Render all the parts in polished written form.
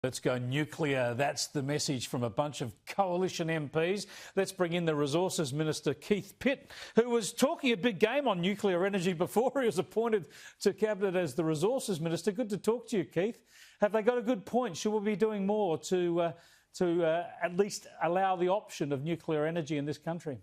Let's go nuclear. That's the message from a bunch of coalition MPs. Let's bring in the Resources Minister Keith Pitt, who was talking a big game on nuclear energy before he was appointed to Cabinet as the Resources Minister. Good to talk to you, Keith. Have they got a good point? Should we be doing more to at least allow the option of nuclear energy in this country?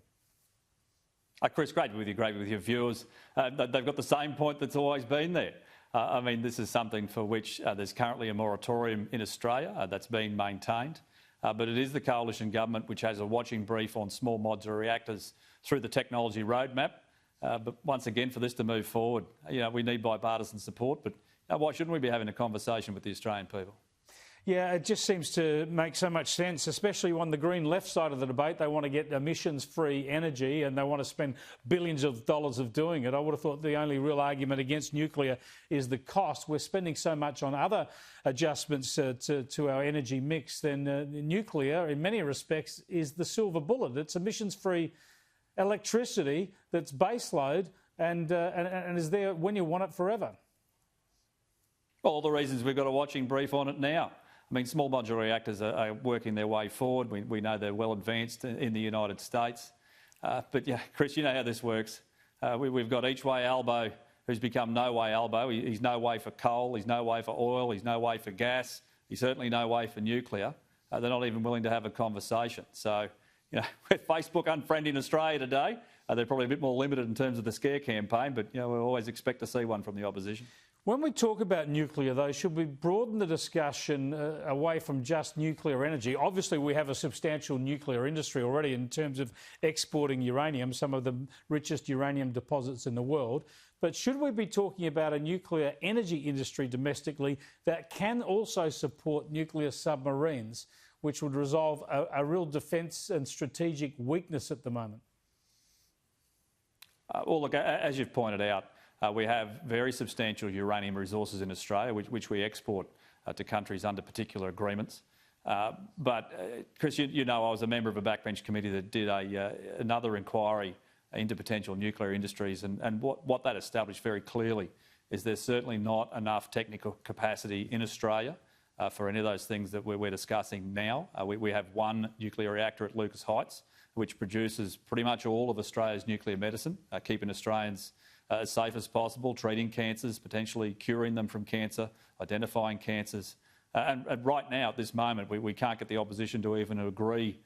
Chris, great to be with you, great to be with your viewers. They've got the same point that's always been there. I mean, this is something for which there's currently a moratorium in Australia that's been maintained. But it is the coalition government which has a watching brief on small modular reactors through the technology roadmap. But once again, for this to move forward, we need bipartisan support. But why shouldn't we be having a conversation with the Australian people? Yeah, it just seems to make so much sense, especially on the Green left side of the debate. They want to get emissions-free energy and they want to spend billions of dollars of doing it. I would have thought the only real argument against nuclear is the cost. We're spending so much on other adjustments to our energy mix. Then nuclear, in many respects, is the silver bullet. It's emissions-free electricity that's baseload and is there when you want it forever. Well, all the reasons we've got a watching brief on it now. I mean, small modular reactors are working their way forward. We know they're well advanced in the United States. But yeah, Chris, you know how this works. We've got each way Albo, who's become no way Albo. He's no way for coal, he's no way for oil, he's no way for gas, he's certainly no way for nuclear. They're not even willing to have a conversation. So, with Facebook unfriending Australia today, they're probably a bit more limited in terms of the scare campaign, but we always expect to see one from the opposition. When we talk about nuclear, though, should we broaden the discussion away from just nuclear energy? Obviously, we have a substantial nuclear industry already in terms of exporting uranium, some of the richest uranium deposits in the world. But should we be talking about a nuclear energy industry domestically that can also support nuclear submarines, which would resolve a real defence and strategic weakness at the moment? Well, look, as you've pointed out, we have very substantial uranium resources in Australia, which we export to countries under particular agreements. But, Chris, I was a member of a backbench committee that did another inquiry into potential nuclear industries, and what that established very clearly is there's certainly not enough technical capacity in Australia for any of those things that we're discussing now. We have one nuclear reactor at Lucas Heights, which produces pretty much all of Australia's nuclear medicine, keeping Australians as safe as possible, treating cancers, potentially curing them from cancer, identifying cancers. And right now, at this moment, we can't get the opposition to even agree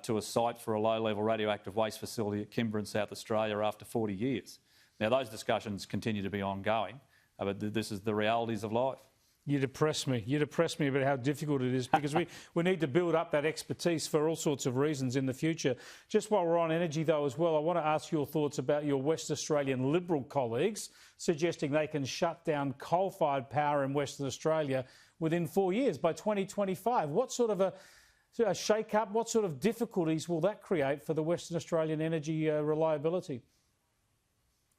to a site for a low-level radioactive waste facility at Kimber in South Australia after 40 years. Now, those discussions continue to be ongoing, but this is the realities of life. You depress me. You depress me about how difficult it is because we need to build up that expertise for all sorts of reasons in the future. Just while we're on energy, though, as well, I want to ask your thoughts about your West Australian Liberal colleagues suggesting they can shut down coal-fired power in Western Australia within 4 years, by 2025. What sort of a shake-up, what sort of difficulties will that create for the Western Australian energy reliability?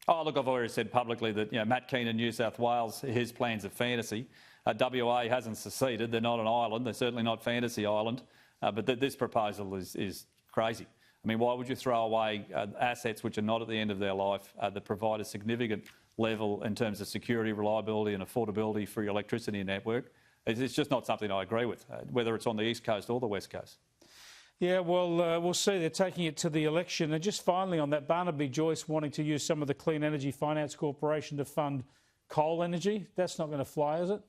Oh, look, I've already said publicly that Matt Keane in New South Wales, his plans are fantasy. WA hasn't seceded. They're not an island. They're certainly not Fantasy Island. But this proposal is crazy. I mean, why would you throw away assets which are not at the end of their life that provide a significant level in terms of security, reliability and affordability for your electricity network? It's just not something I agree with, whether it's on the East Coast or the West Coast. Yeah, well, we'll see. They're taking it to the election. And just finally on that, Barnaby Joyce wanting to use some of the Clean Energy Finance Corporation to fund coal energy. That's not going to fly, is it?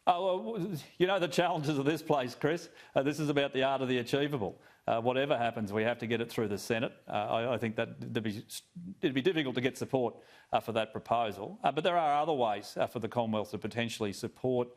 Oh, well, the challenges of this place, Chris. This is about the art of the achievable. Whatever happens, we have to get it through the Senate. I think that it'd be difficult to get support for that proposal. But there are other ways for the Commonwealth to potentially support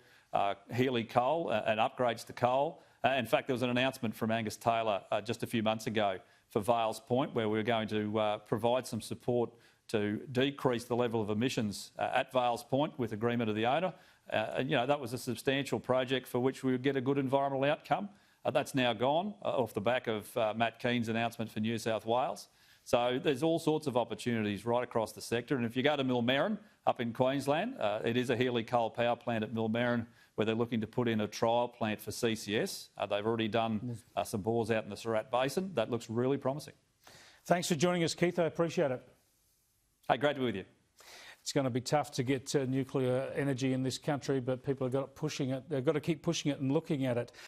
Healy coal and upgrades to coal. In fact, there was an announcement from Angus Taylor just a few months ago for Vales Point, where we were going to provide some support to decrease the level of emissions at Vales Point with agreement of the owner. That was a substantial project for which we would get a good environmental outcome. That's now gone off the back of Matt Keane's announcement for New South Wales. So there's all sorts of opportunities right across the sector. And if you go to Millmerran up in Queensland, it is a Healy coal power plant at Millmerran where they're looking to put in a trial plant for CCS. They've already done some bores out in the Surat Basin. That looks really promising. Thanks for joining us, Keith. I appreciate it. Hey, great to be with you. it's going to be tough to get nuclear energy in this country, but people have got pushing it. They've got to keep pushing it and looking at it.